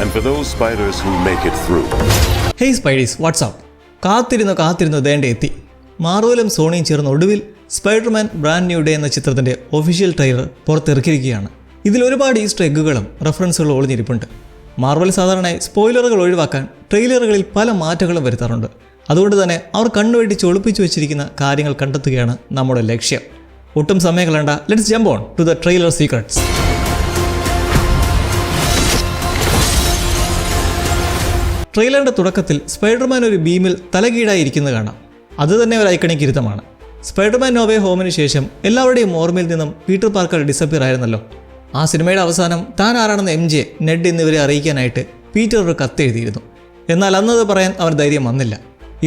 and for those spiders who make it through. Hey Spideys, what's up? കാത്തിരുന്നു ദേണ്ടേ എത്തി. മാർവലും സോണിയും ചേർന്ന് ഒടുവിൽ സ്പൈഡർമാൻ ബ്രാൻഡ് ന്യൂ ഡേ എന്ന ചിത്രത്തിൻ്റെ ഒഫീഷ്യൽ ട്രെയിലർ പുറത്തിറക്കിയിരിക്കുകയാണ്. ഇതിൽ ഒരുപാട് ഈസ്റ്റർ എഗ്ഗുകളും റെഫറൻസുകളും ഒളിഞ്ഞിരിപ്പുണ്ട്. മാർവൽ സാധാരണയായി സ്പോയിലറുകൾ ഒഴിവാക്കാൻ ട്രെയിലറുകളിൽ പല മാറ്റങ്ങളും വരുത്താറുണ്ട്. അതുകൊണ്ട് തന്നെ അവർ കണ്ണുവെട്ടിച്ച് ഒളിപ്പിച്ചു വെച്ചിരിക്കുന്ന കാര്യങ്ങൾ കണ്ടെത്തുകയാണ് നമ്മുടെ ലക്ഷ്യം. ഒട്ടും സമയം കളയണ്ട, let's jump on to the trailer secrets. ട്രെയിലറിൻ്റെ തുടക്കത്തിൽ സ്പൈഡർമാൻ ഒരു ബീമിൽ തലകീഴായിരിക്കുന്നത് കാണാം. അത് തന്നെ ഒരു ഐക്കണിക് ഇരുത്തമാണ്. സ്പൈഡർമാൻ നോ വേ ഹോമിന് ശേഷം എല്ലാവരുടെയും ഓർമ്മയിൽ നിന്നും പീറ്റർ പാർക്കർ ഡിസപ്പിയർ ആയിരുന്നല്ലോ. ആ സിനിമയുടെ അവസാനം താൻ ആരാണെന്ന് MJ, നെഡ് എന്നിവരെ അറിയിക്കാനായിട്ട് പീറ്റർ ഒരു കത്ത് എഴുതിയിരുന്നു. എന്നാൽ അന്നത് പറയാൻ അവർ ധൈര്യം വന്നില്ല.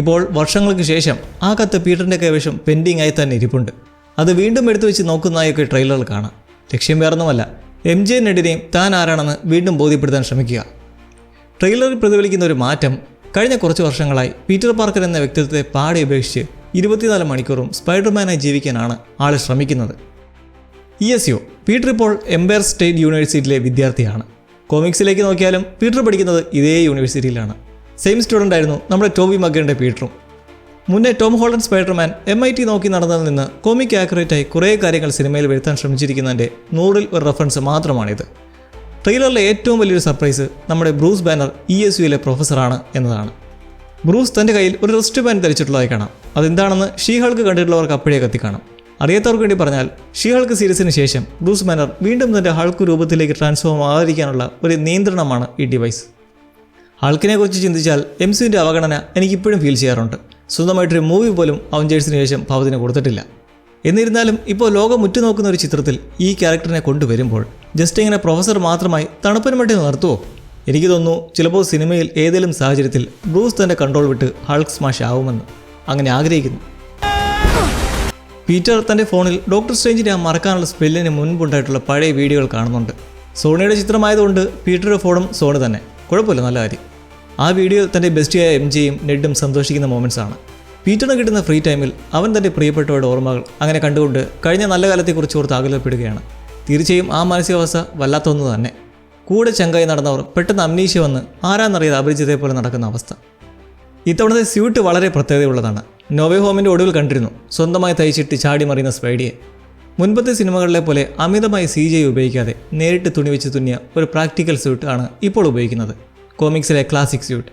ഇപ്പോൾ വർഷങ്ങൾക്ക് ശേഷം ആ കത്ത് പീറ്ററിൻ്റെ കൈവശം പെൻഡിങ് ആയി തന്നെ ഇരിപ്പുണ്ട്. അത് വീണ്ടും എടുത്തു വെച്ച് നോക്കുന്നതായൊക്കെ ട്രെയിലറിൽ കാണാം. ലക്ഷ്യം വേറൊന്നുമല്ല, MJ നെഡിനെയും താൻ ആരാണെന്ന് വീണ്ടും ബോധ്യപ്പെടുത്താൻ ശ്രമിക്കുക. ട്രെയിലറിൽ പ്രതിഫലിക്കുന്ന ഒരു മാറ്റം, കഴിഞ്ഞ കുറച്ച് വർഷങ്ങളായി പീറ്റർ പാർക്കർ എന്ന വ്യക്തിത്വത്തെ പാടെ ഉപേക്ഷിച്ച് 24 മണിക്കൂറും സ്പൈഡർമാനായി ജീവിക്കാനാണ് ആൾ ശ്രമിക്കുന്നത്. ESU പീറ്റർ ഇപ്പോൾ എംപയർ സ്റ്റേറ്റ് യൂണിവേഴ്സിറ്റിയിലെ വിദ്യാർത്ഥിയാണ്. കോമിക്സിലേക്ക് നോക്കിയാലും പീറ്റർ പഠിക്കുന്നത് ഇതേ യൂണിവേഴ്സിറ്റിയിലാണ്. സെയിം സ്റ്റുഡൻ്റ് ആയിരുന്നു നമ്മുടെ ടോബി മഗ്വയറിൻ്റെ പീറ്ററും. മുന്നേ ടോം ഹോളണ്ട് സ്പൈഡർമാൻ MIT നോക്കി നടന്നതിൽ നിന്ന് കോമിക് ആക്യുറേറ്റായി കുറേ കാര്യങ്ങൾ സിനിമയിൽ വരുത്താൻ ശ്രമിച്ചിരിക്കുന്നതിൻ്റെ 100-ൽ ഒരു റെഫറൻസ് മാത്രമാണിത്. ട്രെയിലറിലെ ഏറ്റവും വലിയൊരു സർപ്രൈസ് നമ്മുടെ ബ്രൂസ് ബാനർ ESUയിലെ പ്രൊഫസറാണ് എന്നതാണ്. ബ്രൂസ് തൻ്റെ കയ്യിൽ ഒരു റിസ്റ്റ് ബാൻഡ് ധരിച്ചിട്ടുള്ളതായി കാണാം. അതെന്താണെന്ന് ഷീ ഹൾക്ക് കണ്ടിട്ടുള്ളവർക്ക് അപ്പോഴേ കത്തിക്കാണാം. അറിയാത്തവർക്ക് വേണ്ടി പറഞ്ഞാൽ, ഷീ ഹൾക്ക് സീരീസിന് ശേഷം ബ്രൂസ് ബാനർ വീണ്ടും തൻ്റെ ഹൾക്ക് രൂപത്തിലേക്ക് ട്രാൻസ്ഫോം ആകാതിരിക്കാനുള്ള ഒരു നിയന്ത്രണമാണ് ഈ ഡിവൈസ്. ഹൾക്കിനെ കുറിച്ച് ചിന്തിച്ചാൽ MCUവിൻ്റെ അവഗണന എനിക്കിപ്പോഴും ഫീൽ ചെയ്യാറുണ്ട്. സ്വന്തമായിട്ടൊരു മൂവി പോലും അവഞ്ചേഴ്സിന് ശേഷം പവതിന് കൊടുത്തിട്ടില്ല. എന്നിരുന്നാലും ഇപ്പോൾ ലോകം ഉറ്റുനോക്കുന്ന ഒരു ചിത്രത്തിൽ ഈ ക്യാരക്ടറിനെ കൊണ്ടുവരുമ്പോൾ ജസ്റ്റ് ഇങ്ങനെ പ്രൊഫസർ മാത്രമായി തണുപ്പിന് വേണ്ടി നിർത്തുമോ? എനിക്ക് തോന്നുന്നു ചിലപ്പോൾ സിനിമയിൽ ഏതെങ്കിലും സാഹചര്യത്തിൽ ബ്രൂസ് തൻ്റെ കൺട്രോൾ വിട്ട് ഹൾക്ക് സ്മാഷ് ആവുമെന്ന്. അങ്ങനെ ആഗ്രഹിക്കുന്നു. പീറ്റർ തൻ്റെ ഫോണിൽ ഡോക്ടർ സ്ട്രേഞ്ചിനെ മറക്കാനുള്ള സ്പെല്ലിന് മുൻപുണ്ടായിട്ടുള്ള പഴയ വീഡിയോകൾ കാണുന്നുണ്ട്. സോണിയുടെ ചിത്രമായതുകൊണ്ട് പീറ്ററുടെ ഫോണും സോണി തന്നെ, കുഴപ്പമില്ല, നല്ല കാര്യം. ആ വീഡിയോ തൻ്റെ ബെസ്റ്റിയായ MJയും നെഡും സന്തോഷിക്കുന്ന മൊമെൻറ്റ്സ് ആണ്. പീറ്ററിന് കിട്ടുന്ന ഫ്രീ ടൈമിൽ അവൻ തൻ്റെ പ്രിയപ്പെട്ടവരുടെ ഓർമ്മകൾ അങ്ങനെ കണ്ടുകൊണ്ട് കഴിഞ്ഞ നല്ല കാലത്തെക്കുറിച്ച് ഓർത്ത് ആകുലപ്പെടുകയാണ്. തീർച്ചയായും ആ മാനസികാവസ്ഥ വല്ലാത്ത ഒന്ന് തന്നെ. കൂടെ ചങ്കായി നടന്നവർ പെട്ടെന്ന് അമ്നീഷ്യ വന്ന് ആരാന്നറിയാതെ അപരിചിതയെ പോലെ നടക്കുന്ന അവസ്ഥ. ഇത്തവണത്തെ സ്യൂട്ട് വളരെ പ്രത്യേകതയുള്ളതാണ്. നോവേ ഹോമിൻ്റെ ഒടുവിൽ കണ്ടിരുന്നു സ്വന്തമായി തയ്ച്ചിട്ട് ചാടി മറിയുന്ന സ്പൈഡിയെ. മുൻപത്തെ സിനിമകളിലെ പോലെ അമിതമായി CGI ഉപയോഗിക്കാതെ നേരിട്ട് തുണി വെച്ച് തുന്നിയ ഒരു പ്രാക്ടിക്കൽ സ്യൂട്ട് ആണ് ഇപ്പോൾ ഉപയോഗിക്കുന്നത്. കോമിക്സിലെ ക്ലാസിക് സ്യൂട്ട്.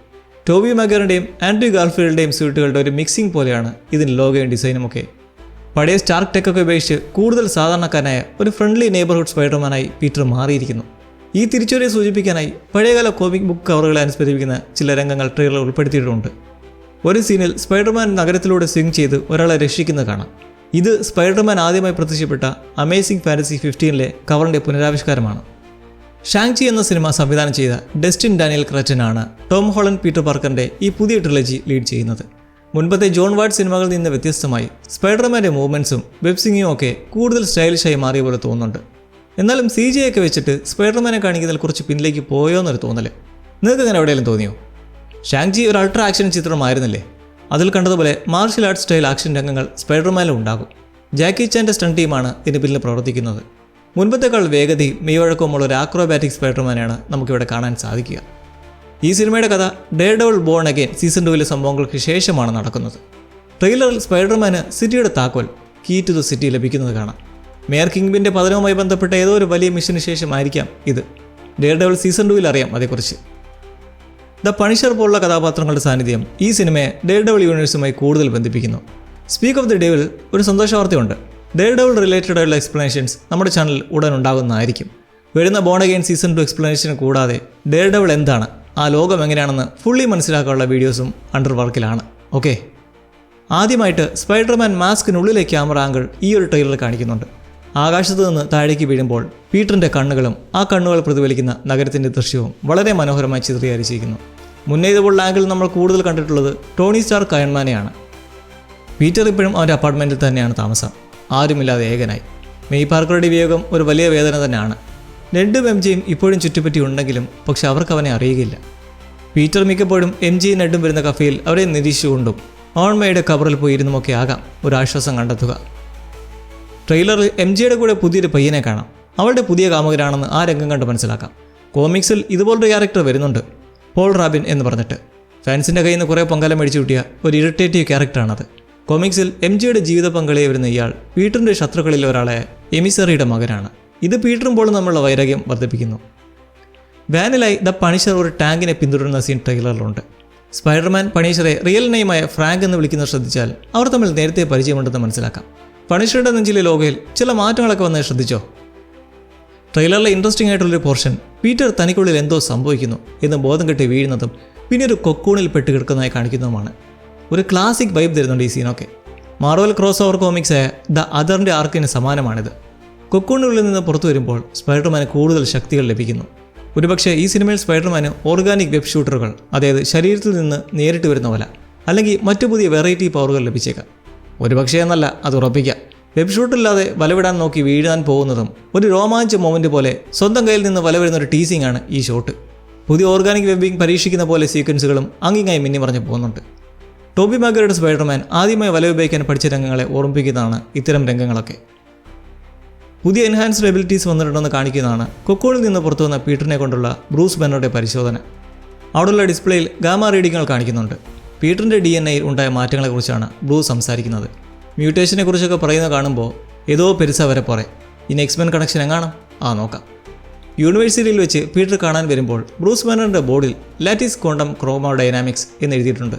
ടോബി മഗ്വയറിൻ്റെയും ആൻഡ്രൂ ഗാർഫീൽഡിൻ്റെയും സ്യൂട്ടുകളുടെ ഒരു മിക്സിംഗ് പോലെയാണ് ഇതിന് ലോഗോയും ഡിസൈനുമൊക്കെ. പഴയ സ്റ്റാർക്ക് ടെക്കൊക്കെ ഉപേക്ഷിച്ച് കൂടുതൽ സാധാരണക്കാരനായ ഒരു ഫ്രണ്ട്ലി നെയ്ബർഹുഡ് സ്പൈഡർമാനായി പീറ്റർ മാറിയിരിക്കുന്നു. ഈ തിരിച്ചുവരയെ സൂചിപ്പിക്കാനായി പഴയകാല കോമിക് ബുക്ക് കവറുകളെ അനുസ്മരിപ്പിക്കുന്ന ചില രംഗങ്ങൾ ട്രെയിലർ ഉൾപ്പെടുത്തിയിട്ടുണ്ട്. ഒരു സീനിൽ സ്പൈഡർമാൻ നഗരത്തിലൂടെ സ്വിംഗ് ചെയ്ത് ഒരാളെ രക്ഷിക്കുന്നത് കാണാം. ഇത് സ്പൈഡർമാൻ ആദ്യമായി പ്രത്യക്ഷപ്പെട്ട അമേസിംഗ് ഫാന്റസി 15-ലെ കവറിൻ്റെ പുനരാവിഷ്കാരമാണ്. ഷാങ്-ചി എന്ന സിനിമ സംവിധാനം ചെയ്ത ഡസ്റ്റിൻ ഡാനിയൽ ക്രറ്റനാണ് ടോം ഹോളണ്ട് പീറ്റർ പാർക്കറിൻ്റെ ഈ പുതിയ ട്രിലജി ലീഡ് ചെയ്യുന്നത്. മുൻപത്തെ ജോൺ വാർഡ് സിനിമകളിൽ നിന്ന് വ്യത്യസ്തമായി സ്പൈഡർമാൻ്റെ മൂവ്മെൻറ്റ്സും വെബ്സിങ്ങും ഒക്കെ കൂടുതൽ സ്റ്റൈലിഷായി മാറിയ പോലെ തോന്നുന്നുണ്ട്. എന്നാലും CGI ഒക്കെ വെച്ചിട്ട് സ്പൈഡർമാനെ കാണിക്കുന്നതിൽ കുറച്ച് പിന്നിലേക്ക് പോയോ എന്നൊരു തോന്നല് നിങ്ങൾക്ക് അങ്ങനെ എവിടെയെങ്കിലും തോന്നിയോ? ഷാങ്-ചി ഒരു അൾട്രാ ആക്ഷൻ ചിത്രമായിരുന്നില്ലേ? അതിൽ കണ്ടതുപോലെ മാർഷ്യൽ ആർട്സ് സ്റ്റൈൽ ആക്ഷൻ രംഗങ്ങൾ സ്പൈഡർമാനിലും ഉണ്ടാകും. ജാക്കി ചാൻ്റെ സ്റ്റണ്ട് ടീമാണ് ഇതിന് പിന്നിൽ പ്രവർത്തിക്കുന്നത്. മുൻപത്തേക്കാൾ വേഗതയും മെയ്വഴക്കവുമുള്ള ഒരു ആക്രോബാറ്റിക് സ്പൈഡർമാനാണ് നമുക്കിവിടെ കാണാൻ സാധിക്കുക. ഈ സിനിമയുടെ കഥ ഡെയർഡെവിൾ ബോൺ അഗെയിൻ സീസൺ 2-ലെ സംഭവങ്ങൾക്ക് ശേഷമാണ് നടക്കുന്നത്. ട്രെയിലറിൽ സ്പൈഡർമാന് സിറ്റിയുടെ താക്കോൽ കീ ടു ദ സിറ്റി ലഭിക്കുന്നത് കാണാം. മേയർ കിങ്പിൻ്റെ പതനവുമായി ബന്ധപ്പെട്ട ഏതോ ഒരു വലിയ മിഷന് ശേഷമായിരിക്കാം ഇത്. ഡെയർഡെവിൾ സീസൺ 2-ൽ അറിയാം അതേക്കുറിച്ച്. ദ പണിഷർ പോലുള്ള കഥാപാത്രങ്ങളുടെ സാന്നിധ്യം ഈ സിനിമയെ ഡെയർഡെവിൾ യൂണിവേഴ്സുമായി കൂടുതൽ ബന്ധിപ്പിക്കുന്നു. സ്പീക്ക് ഓഫ് ദി ഡെവിൾ, ഒരു സന്തോഷ വാർത്തയുണ്ട്. ഡെയർഡെവിൾ റിലേറ്റഡ് ആയിട്ടുള്ള എക്സ്പ്ലനേഷൻസ് നമ്മുടെ ചാനൽ ഉടൻ ഉണ്ടാകുന്നതായിരിക്കും. വരുന്ന ബോൺ അഗെയിൻ സീസൺ 2 എക്സ്പ്ലനേഷൻ കൂടാതെ ഡെയർഡെവിൾ എന്താണ്, ആ ലോകം എങ്ങനെയാണെന്ന് ഫുള്ളി മനസ്സിലാക്കാനുള്ള വീഡിയോസും അണ്ടർ വർക്കിലാണ്. ഓക്കെ, ആദ്യമായിട്ട് സ്പൈഡർമാൻ മാസ്കിനുള്ളിലെ ക്യാമറ ആംഗിൾ ഈ ഒരു ട്രെയിലറിൽ കാണിക്കുന്നുണ്ട്. ആകാശത്ത് നിന്ന് താഴേക്ക് വീഴുമ്പോൾ പീറ്ററിൻ്റെ കണ്ണുകളും ആ കണ്ണുകൾ പ്രതിഫലിക്കുന്ന നഗരത്തിൻ്റെ ദൃശ്യവും വളരെ മനോഹരമായി ചിത്രീകരിച്ചിരിക്കുന്നു. മുന്നേ ഇതുപോലുള്ള ആംഗിൾ നമ്മൾ കൂടുതൽ കണ്ടിട്ടുള്ളത് ടോണി സ്റ്റാർക്ക് അയൺമാനെയാണ്. പീറ്റർ ഇപ്പോഴും അവൻ്റെ അപ്പാർട്ട്മെൻറ്റിൽ തന്നെയാണ് താമസം, ആരുമില്ലാതെ ഏകനായി. മെയ് പാർക്കറുടെ വിയോഗം ഒരു വലിയ വേദന തന്നെയാണ്. നെഡും MJയും ഇപ്പോഴും ചുറ്റുപറ്റി ഉണ്ടെങ്കിലും പക്ഷെ അവർക്ക് അവനെ അറിയുകയില്ല. പീറ്റർ മിക്കപ്പോഴും MJയും നെഡും വരുന്ന കഫേയിൽ അവരെ നിരീക്ഷിച്ചുകൊണ്ടും ഓൺമയുടെ കവറിൽ പോയിരുന്നുമൊക്കെ ആകാം ഒരു ആശ്വാസം കണ്ടെത്തുക. ട്രെയിലറിൽ MJയുടെ കൂടെ പുതിയൊരു പയ്യനെ കാണാം. അവളുടെ പുതിയ കാമുകനാണെന്ന് ആ രംഗം കണ്ട് മനസ്സിലാക്കാം. കോമിക്സിൽ ഇതുപോലൊരു ക്യാരക്ടർ വരുന്നുണ്ട്, പോൾ റാബിൻ എന്ന് പറഞ്ഞിട്ട്. ഫാൻസിൻ്റെ കയ്യിൽ നിന്ന് കുറേ പൊങ്കാലം മേടിച്ചു കിട്ടിയ ഒരു ഇറിറ്റേറ്റീവ് ക്യാരക്ടറാണത്. കോമിക്സിൽ MJയുടെ ജീവിത പങ്കാളിയെ വരുന്ന ഇയാൾ പീറ്ററിൻ്റെ ശത്രുക്കളിൽ ഒരാളെ എമിസറിയുടെ മകനാണ്. ഇത് പീറ്ററും പോളും തമ്മിലുള്ള വൈരാഗ്യം വർദ്ധിപ്പിക്കുന്നു. വാനിലായി ദ പണിഷർ ഒരു ടാങ്കിനെ പിന്തുടരുന്ന സീൻ ട്രെയിലറിലുണ്ട്. സ്പൈഡർമാൻ പണീഷറെ റിയൽ നെയിമായ ഫ്രാങ്ക് എന്ന് വിളിക്കുന്നത് ശ്രദ്ധിച്ചാൽ അവർ തമ്മിൽ നേരത്തെ പരിചയമുണ്ടെന്ന് മനസ്സിലാക്കാം. പണിഷറുടെ നെഞ്ചിലെ ലോഗോയിൽ ചില മാറ്റങ്ങളൊക്കെ വന്നത് ശ്രദ്ധിച്ചോ? ട്രെയിലറിലെ ഇൻട്രസ്റ്റിംഗ് ആയിട്ടുള്ളൊരു പോർഷൻ പീറ്റർ തനിക്കുള്ളിൽ എന്തോ സംഭവിക്കുന്നു എന്ന് ബോധം കെട്ടി വീഴുന്നതും പിന്നെ ഒരു കൊക്കൂണിൽ പെട്ട് കിടക്കുന്നതായി കാണിക്കുന്നതുമാണ്. ഒരു ക്ലാസിക് വൈബ് തരുന്നുണ്ട് ഈ സീനൊക്കെ. മാർവൽ ക്രോസ് ഓവർ കോമിക്സായ ദ അതറിൻ്റെ ആർക്കിന് സമാനമാണിത്. കൊക്കൂണിനുള്ളിൽ നിന്ന് പുറത്തു വരുമ്പോൾ സ്പൈഡർമാന് കൂടുതൽ ശക്തികൾ ലഭിക്കുന്നു. ഒരുപക്ഷെ ഈ സിനിമയിൽ സ്പൈഡർമാന് ഓർഗാനിക് വെബ് ഷൂട്ടറുകൾ, അതായത് ശരീരത്തിൽ നിന്ന് നേരിട്ട് വരുന്ന വല, അല്ലെങ്കിൽ മറ്റു പുതിയ വെറൈറ്റി പവറുകൾ ലഭിച്ചേക്കാം. ഒരുപക്ഷെ എന്നല്ല, അത് ഉറപ്പിക്കാം. വെബ് ഷൂട്ടില്ലാതെ വലവിടാൻ നോക്കി വീഴാൻ പോകുന്നതും ഒരു രോമാഞ്ച മൊമെൻ്റ് പോലെ സ്വന്തം കയ്യിൽ നിന്ന് വല വരുന്ന ഒരു ടീസിംഗ് ആണ് ഈ ഷോട്ട്. പുതിയ ഓർഗാനിക് വെബിംഗ് പരീക്ഷിക്കുന്ന പോലെ സീക്വൻസുകളും അങ്ങിങ്ങായി മിന്നിമറഞ്ഞു പോകുന്നുണ്ട്. ടോബി മാഗ്വയറുടെ സ്പൈഡർമാൻ ആദ്യമായി വല ഉപയോഗിക്കാൻ പഠിച്ച രംഗങ്ങളെ ഓർമ്മിപ്പിക്കുന്നതാണ് ഇത്തരം രംഗങ്ങളൊക്കെ. പുതിയ എൻഹാൻസ്ഡ് എബിലിറ്റീസ് വന്നിട്ടുണ്ടെന്ന് കാണിക്കുന്നതാണ് കൊക്കോണിൽ നിന്ന് പുറത്തു വന്ന പീറ്ററിനെ കൊണ്ടുള്ള ബ്രൂസ് ബാനറുടെ പരിശോധന. അവിടെയുള്ള ഡിസ്പ്ലേയിൽ ഗാമ റീഡിങ്ങുകൾ കാണിക്കുന്നുണ്ട്. പീറ്ററിൻ്റെ DNA-യിൽ ഉണ്ടായ മാറ്റങ്ങളെക്കുറിച്ചാണ് ബ്രൂസ് സംസാരിക്കുന്നത്. മ്യൂട്ടേഷനെ കുറിച്ചൊക്കെ പറയുന്നത് കാണുമ്പോൾ ഏതോ പെരുസ വരെ പോരെ. ഇനി എക്സ്മെൻ കണക്ഷൻ എങ്ങാണം? നോക്കാം. യൂണിവേഴ്സിറ്റിയിൽ വെച്ച് പീറ്റർ കാണാൻ വരുമ്പോൾ ബ്രൂസ് ബാനറിൻ്റെ ബോർഡിൽ ലാറ്റിസ് ക്വാണ്ടം ക്രോമോ ഡൈനാമിക്സ് എന്ന് എഴുതിയിട്ടുണ്ട്.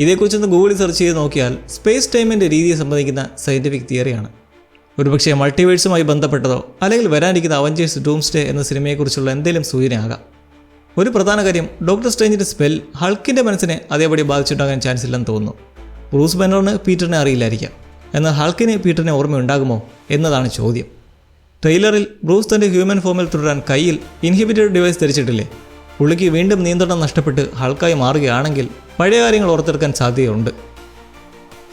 ഇതേക്കുറിച്ചൊന്ന് ഗൂഗിളിൽ സെർച്ച് ചെയ്ത് നോക്കിയാൽ സ്പേസ് ടൈമിൻ്റെ രീതിയെ സംബന്ധിക്കുന്ന സയൻറ്റിഫിക് തിയറിയാണ്. ഒരുപക്ഷെ മൾട്ടിവേഴ്സുമായി ബന്ധപ്പെട്ടതോ അല്ലെങ്കിൽ വരാനിരിക്കുന്ന അവഞ്ചേഴ്സ് ഡൂംസ്ഡേ എന്ന സിനിമയെക്കുറിച്ചുള്ള എന്തെങ്കിലും സൂചനയാകാം. ഒരു പ്രധാന കാര്യം, ഡോക്ടർ സ്ട്രേഞ്ചിൻ്റെ സ്പെൽ ഹൾക്കിൻ്റെ മനസ്സിനെ അതേപടി ബാധിച്ചുണ്ടാകാൻ ചാൻസ് ഇല്ലെന്ന് തോന്നുന്നു. ബ്രൂസ് ബാനറിന് പീറ്ററിനെ അറിയില്ലായിരിക്കാം, എന്നാൽ ഹൾക്കിന് പീറ്ററിനെ ഓർമ്മയുണ്ടാകുമോ എന്നതാണ് ചോദ്യം. ട്രെയിലറിൽ ബ്രൂസ് തൻ്റെ ഹ്യൂമൻ ഫോമിൽ തുടരാൻ കയ്യിൽ ഇൻഹിബിറ്റഡ് ഡിവൈസ് ധരിച്ചിട്ടില്ലേ? പുള്ളിക്ക് വീണ്ടും നിയന്ത്രണം നഷ്ടപ്പെട്ട് ഹൾക്കായി മാറുകയാണെങ്കിൽ പഴയ കാര്യങ്ങൾ ഓർത്തെടുക്കാൻ സാധ്യതയുണ്ട്.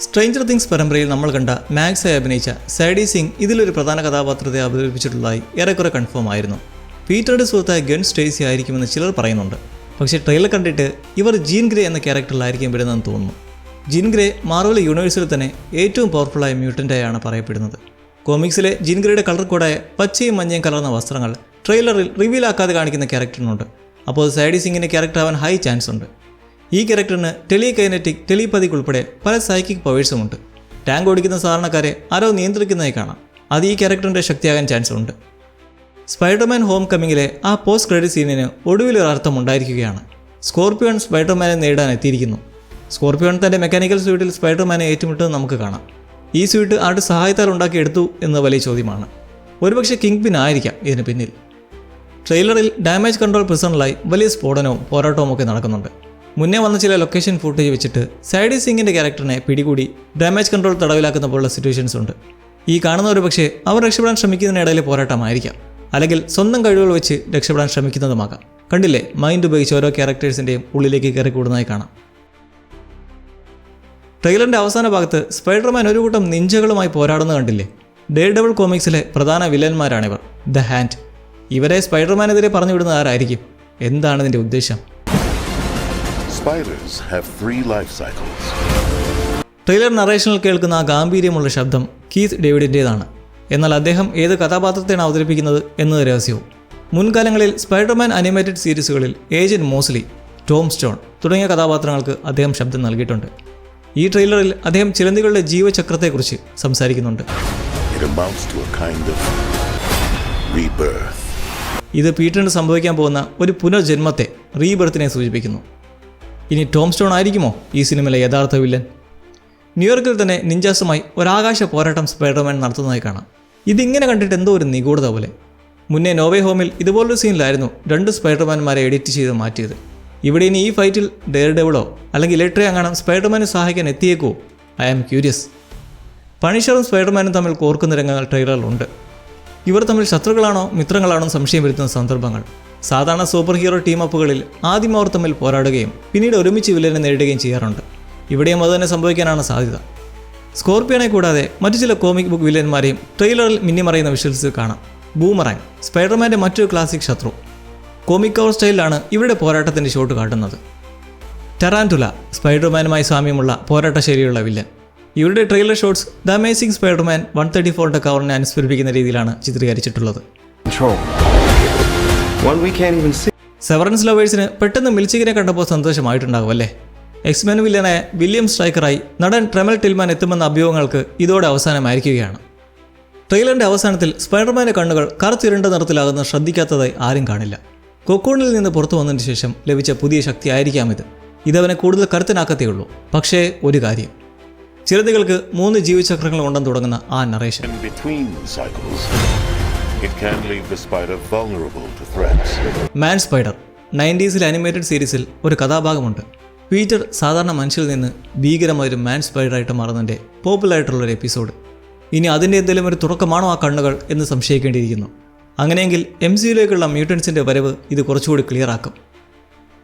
സ്ട്രേഞ്ചർ തിങ്സ് പരമ്പരയിൽ നമ്മൾ കണ്ട മാക്സായി അഭിനയിച്ച സാഡി സിംഗ് ഇതിലൊരു പ്രധാന കഥാപാത്രത്തെ അവതരിപ്പിച്ചിട്ടുള്ളതായി ഏറെക്കുറെ കൺഫേം ആയിരുന്നു. പീറ്ററുടെ സുഹൃത്തായ ഗൺ സ്റ്റേസി ആയിരിക്കുമെന്ന് ചിലർ പറയുന്നുണ്ട്. പക്ഷേ ട്രെയിലർ കണ്ടിട്ട് ഇവർ ജീൻ ഗ്രേ എന്ന ക്യാരക്ടറിലായിരിക്കും വരുന്നതെന്ന് തോന്നുന്നു. ജീൻ ഗ്രേ മാർവൽ യൂണിവേഴ്സിൽ തന്നെ ഏറ്റവും പവർഫുള്ളായ മ്യൂട്ടൻ്റായാണ് പറയപ്പെടുന്നത്. കോമിക്സിലെ ജീൻ ഗ്രേയുടെ കളർ കോഡായ പച്ചയും മഞ്ഞയും കലർന്ന വസ്ത്രങ്ങൾ ട്രെയിലറിൽ റിവീലാക്കാതെ കാണിക്കുന്ന ക്യാരക്ടറിനുണ്ട്. അപ്പോൾ സാഡി സിംഗിൻ്റെ ക്യാരക്ടർ ആവാൻ ഹൈ ചാൻസ് ഉണ്ട്. ഈ ക്യാരക്ടറിന് ടെലികൈനറ്റിക്, ടെലിപതിക് ഉൾപ്പെടെ പല സൈക്കിക് പവേഴ്സുമുണ്ട്. ടാങ്ക് ഓടിക്കുന്ന സാധാരണക്കാരെ ആരോ നിയന്ത്രിക്കുന്നതായി കാണാം. അത് ഈ ക്യാരക്ടറിൻ്റെ ശക്തിയാകാൻ ചാൻസ് ഉണ്ട്. സ്പൈഡർമാൻ ഹോം കമ്മിങ്ങിലെ ആ പോസ്റ്റ് ക്രെഡിറ്റ് സീനിന് ഒടുവിലൊരു അർത്ഥം ഉണ്ടായിരിക്കുകയാണ്. സ്കോർപിയോൺ സ്പൈഡർമാനെ നേരിടാൻ എത്തിയിരിക്കുന്നു. സ്കോർപിയോൺ തൻ്റെ മെക്കാനിക്കൽ സ്യൂട്ടിൽ സ്പൈഡർമാനെ ഏറ്റുമുട്ടുന്നത് നമുക്ക് കാണാം. ഈ സ്യൂട്ട് ആരുടെ സഹായത്താൽ ഉണ്ടാക്കിയെടുത്തു എന്ന വലിയ ചോദ്യമാണ്. ഒരുപക്ഷെ കിങ് പിൻ ആയിരിക്കാം ഇതിന് പിന്നിൽ. ട്രെയിലറിൽ ഡാമേജ് കൺട്രോൾ പ്രിസണിലായി വലിയ സ്ഫോടനവും പോരാട്ടവും ഒക്കെ നടക്കുന്നുണ്ട്. മുന്നേ വന്ന ചില ലൊക്കേഷൻ ഫുട്ടേജ് വെച്ചിട്ട് സാഡി സിംഗിൻ്റെ ക്യാരക്ടറിനെ പിടികൂടി ഡാമേജ് കൺട്രോൾ തടവിലാക്കുന്ന പോലുള്ള സിറ്റുവേഷൻസ് ഉണ്ട്. ഈ കാണുന്നവർ പക്ഷേ അവർ രക്ഷപ്പെടാൻ ശ്രമിക്കുന്നതിനിടയിലെ പോരാട്ടമായിരിക്കാം, അല്ലെങ്കിൽ സ്വന്തം കഴിവുകൾ വെച്ച് രക്ഷപ്പെടാൻ ശ്രമിക്കുന്നതുമാകാം. കണ്ടില്ലേ, മൈൻഡ് ഉപയോഗിച്ച് ഓരോ ക്യാരക്ടേഴ്സിൻ്റെയും ഉള്ളിലേക്ക് കയറി കൂടുന്നതായി കാണാം. ട്രെയിലറിൻ്റെ അവസാന ഭാഗത്ത് സ്പൈഡർമാൻ ഒരു കൂട്ടം നിഞ്ചകളുമായി പോരാടുന്നത് കണ്ടില്ലേ? ഡെയർഡെവിൾ കോമിക്സിലെ പ്രധാന വില്ലന്മാരാണിവർ, ദ ഹാൻഡ്. ഇവരെ സ്പൈഡർമാനെതിരെ പറഞ്ഞു വിടുന്നത് ആരായിരിക്കും? എന്താണ് ഇതിൻ്റെ ഉദ്ദേശം? Spiders have 3 life cycles. Trailer നറേഷനിൽ കേൾക്കുന്ന ആ ഗാംഭീര്യമുള്ള ശബ്ദം കീത്ത് ഡേവിഡിൻ്റേതാണ്. എന്നാൽ അദ്ദേഹം ഏത് കഥാപാത്രത്തെയാണ് അവതരിപ്പിക്കുന്നത് എന്നത് രഹസ്യവും. മുൻകാലങ്ങളിൽ സ്പൈഡർമാൻ അനിമേറ്റഡ് സീരീസുകളിൽ ഏജന്റ് മോസ്ലി, ടോം സ്റ്റോൺ തുടങ്ങിയ കഥാപാത്രങ്ങൾക്ക് അദ്ദേഹം ശബ്ദം നൽകിയിട്ടുണ്ട്. ഈ ട്രെയിലറിൽ അദ്ദേഹം ചിലന്തികളുടെ ജീവചക്രത്തെക്കുറിച്ച് സംസാരിക്കുന്നുണ്ട്. It amounts to a kind of rebirth. ഇത് പീറ്ററിന് സംഭവിക്കാൻ പോകുന്ന ഒരു പുനർജന്മത്തെ, റീബർത്തിനെ സൂചിപ്പിക്കുന്നു. ഇനി ടോം സ്റ്റോൺ ആയിരിക്കുമോ ഈ സിനിമയിലെ യഥാർത്ഥ വില്ലൻ? ന്യൂയോർക്കിൽ തന്നെ നിഞ്ചാസുമായി ഒരാകാശ പോരാട്ടം സ്പൈഡർമാൻ നടത്തുന്നതായി കാണാം. ഇതിങ്ങനെ കണ്ടിട്ട് എന്തോ ഒരു നിഗൂഢത പോലെ. മുന്നേ നോവേ ഹോമിൽ ഇതുപോലൊരു സീനിലായിരുന്നു 2 സ്പൈഡർമാൻമാരെ എഡിറ്റ് ചെയ്ത് മാറ്റിയത്. ഇവിടെ ഇനി ഈ ഫൈറ്റിൽ ഡെയർഡെവിളോ അല്ലെങ്കിൽ ഇലക്ട്രയോ അങ്ങനെ സ്പൈഡർമാനെ സഹായിക്കാൻ എത്തിയേക്കോ? I am curious. പണിഷറും സ്പൈഡർമാനും തമ്മിൽ കോർക്കുന്ന രംഗങ്ങൾ ട്രെയിലറിലുണ്ട്. ഇവർ തമ്മിൽ ശത്രുക്കളാണോ മിത്രങ്ങളാണോ സംശയം വരുത്തുന്ന സന്ദർഭങ്ങൾ. സാധാരണ സൂപ്പർ ഹീറോ ടീമപ്പുകളിൽ ആദ്യം അവർ തമ്മിൽ പോരാടുകയും പിന്നീട് ഒരുമിച്ച് വില്ലനെ നേരിടുകയും ചെയ്യാറുണ്ട്. ഇവിടെയും അതുതന്നെ സംഭവിക്കാനാണ് സാധ്യത. സ്കോർപിയോനെ കൂടാതെ മറ്റു ചില കോമിക് ബുക്ക് വില്ലന്മാരെയും ട്രെയിലറിൽ മിന്നിമറയുന്ന വിഷ്വൽസ് കാണാം. ബൂമറാങ്, സ്പൈഡർമാൻ്റെ മറ്റൊരു ക്ലാസിക് ശത്രു. കോമിക് കവർ സ്റ്റൈലിലാണ് ഇവരുടെ പോരാട്ടത്തിൻ്റെ ഷോട്ട് കാട്ടുന്നത്. ടെറാൻറ്റുല, സ്പൈഡർമാനുമായി സാമ്യമുള്ള പോരാട്ട ശൈലിയുള്ള വില്ലൻ. ഇവരുടെ trailer shots the amazing Spiderman 134ന്റെ കവറിനെ അനുസ്മരിപ്പിക്കുന്ന രീതിയിലാണ് ചിത്രീകരിച്ചിട്ടുള്ളത്. One we can't even see. Severance ലവേഴ്സിന് പെട്ടെന്ന് മിൽച്ചിക്കിനെ കണ്ടപ്പോൾ സന്തോഷമായിട്ടുണ്ടാകും അല്ലേ? എക്സ്മെൻ വില്ലനായ വില്യം സ്ട്രൈക്കറായി നടൻ ട്രെമൽ ടിൽമാൻ എത്തുമെന്ന അഭ്യൂഹങ്ങൾക്ക് ഇതോടെ അവസാനമായിരിക്കുകയാണ്. ട്രെയിലറിന്റെ അവസാനത്തിൽ സ്പൈഡർമാന്റെ കണ്ണുകൾ കറുത്തിരണ്ട നിറത്തിലാകുന്ന ശ്രദ്ധിക്കാത്തതായി ആരും കാണില്ല. കൊക്കൂണിൽ നിന്ന് പുറത്തു വന്നതിന് ശേഷം ലഭിച്ച പുതിയ ശക്തി ആയിരിക്കാം ഇത്. ഇതവനെ കൂടുതൽ കരുത്തനാക്കത്തേയുള്ളൂ. പക്ഷേ ഒരു കാര്യം, ചിലതുകൾക്ക് 3 ജീവചക്രങ്ങൾ ഉണ്ടെന്ന് തുടങ്ങുന്ന ആ narration. In between cycles, it can leave the spider vulnerable to threats. Man spider 90s animated സീരീസിൽ ഒരു കഥാഭാഗമുണ്ട്. പീറ്റർ സാധാരണ മനുഷ്യരിൽ നിന്ന് ഭീകരമായൊരു മാൻ സ്പൈഡറായിട്ട് മാറുന്നതിൻ്റെ പോപ്പുലറായിട്ടുള്ളൊരു എപ്പിസോഡ്. ഇനി അതിൻ്റെ എന്തെങ്കിലും ഒരു തുടക്കമാണോ ആ കണ്ണുകൾ എന്ന് സംശയിക്കേണ്ടിയിരിക്കുന്നു. അങ്ങനെയെങ്കിൽ MCUയിലേക്കുള്ള മ്യൂട്ടൻസിൻ്റെ വരവ് ഇത് കുറച്ചുകൂടി ക്ലിയർ ആക്കും.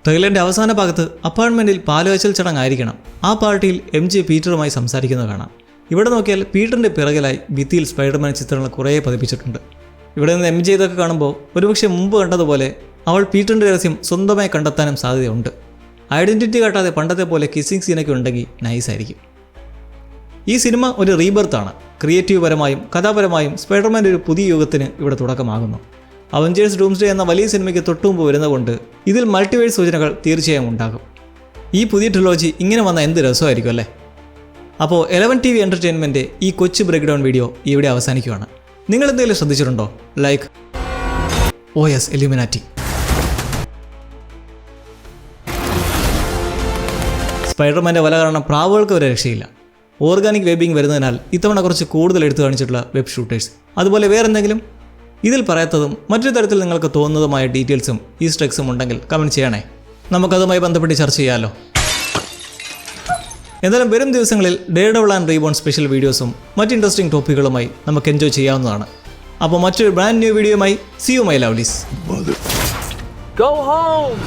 ട്രെയിലറിൻ്റെ അവസാന ഭാഗത്ത് അപ്പാർട്ട്മെൻറ്റിൽ പാലുകാച്ചൽ ചടങ്ങായിരിക്കണം. ആ പാർട്ടിയിൽ MJ പീറ്ററുമായി സംസാരിക്കുന്നത് കാണാം. ഇവിടെ നോക്കിയാൽ പീറ്ററിൻ്റെ പിറകിലായി ഭിത്തിയിൽ സ്പൈഡർമാൻ ചിത്രങ്ങൾ കുറേ പതിപ്പിച്ചിട്ടുണ്ട്. ഇവിടെ നിന്ന് MJ ഇതൊക്കെ കാണുമ്പോൾ ഒരുപക്ഷെ മുമ്പ് കണ്ടതുപോലെ അവൾ പീറ്ററിൻ്റെ രഹസ്യം സ്വന്തമായി കണ്ടെത്താനും സാധ്യതയുണ്ട്. ഐഡൻറ്റിറ്റി കാട്ടാതെ പണ്ടത്തെ പോലെ കിസ്സിങ് സീനൊക്കെ ഉണ്ടെങ്കിൽ നൈസായിരിക്കും. ഈ സിനിമ ഒരു റീബർത്താണ്. ക്രിയേറ്റീവ് പരമായും കഥാപരമായും സ്പൈഡർമാൻ്റെ ഒരു പുതിയ യുഗത്തിന് ഇവിടെ തുടക്കമാകുന്നു. അവഞ്ചേഴ്സ് ഡൂംസ്ഡേ എന്ന വലിയ സിനിമയ്ക്ക് തൊട്ടുമുമ്പ് വരുന്നതുകൊണ്ട് ഇതിൽ മൾട്ടിവേഴ്സ് സൂചനകൾ തീർച്ചയായും ഉണ്ടാകും. ഈ പുതിയ ട്രിലോജി ഇങ്ങനെ വന്ന എന്ത് രസമായിരിക്കും അല്ലേ? അപ്പോൾ 11 TV എൻ്റർടൈൻമെൻറ്റ് ഈ കൊച്ചു ബ്രേക്ക് ഡൗൺ വീഡിയോ ഇവിടെ അവസാനിക്കുകയാണ്. നിങ്ങൾ എന്തെങ്കിലും ശ്രദ്ധിച്ചിട്ടുണ്ടോ? Like OS എലിമിനാറ്റി. സ്പൈഡർമാൻ്റെ വല കാരണം പ്രാവുകൾക്ക് ഒരു രക്ഷയില്ല. ഓർഗാനിക് വെബിംഗ് വരുന്നതിനാൽ ഇത്തവണ കുറച്ച് കൂടുതൽ എടുത്തു കാണിച്ചിട്ടുള്ള വെബ് ഷൂട്ടേഴ്സ്, അതുപോലെ വേറെന്തെങ്കിലും ഇതിൽ പറയാത്തതും മറ്റൊരു തരത്തിൽ നിങ്ങൾക്ക് തോന്നുന്നതുമായ ഡീറ്റെയിൽസും ഈസ്റ്റർ എഗ്സും ഉണ്ടെങ്കിൽ കമൻറ്റ് ചെയ്യണേ. നമുക്കതുമായി ബന്ധപ്പെട്ട് ചർച്ച ചെയ്യാമല്ലോ. എന്തായാലും വരും ദിവസങ്ങളിൽ ഡെയർഡെവിൾ ആൻഡ് റീബോൺ സ്പെഷ്യൽ വീഡിയോസും മറ്റ് ഇൻട്രസ്റ്റിംഗ് ടോപ്പിക്കുകളുമായി നമുക്ക് എൻജോയ് ചെയ്യാവുന്നതാണ്. അപ്പോൾ മറ്റൊരു ബ്രാൻഡ് ന്യൂ വീഡിയോയുമായി see you my lovelies. Go home!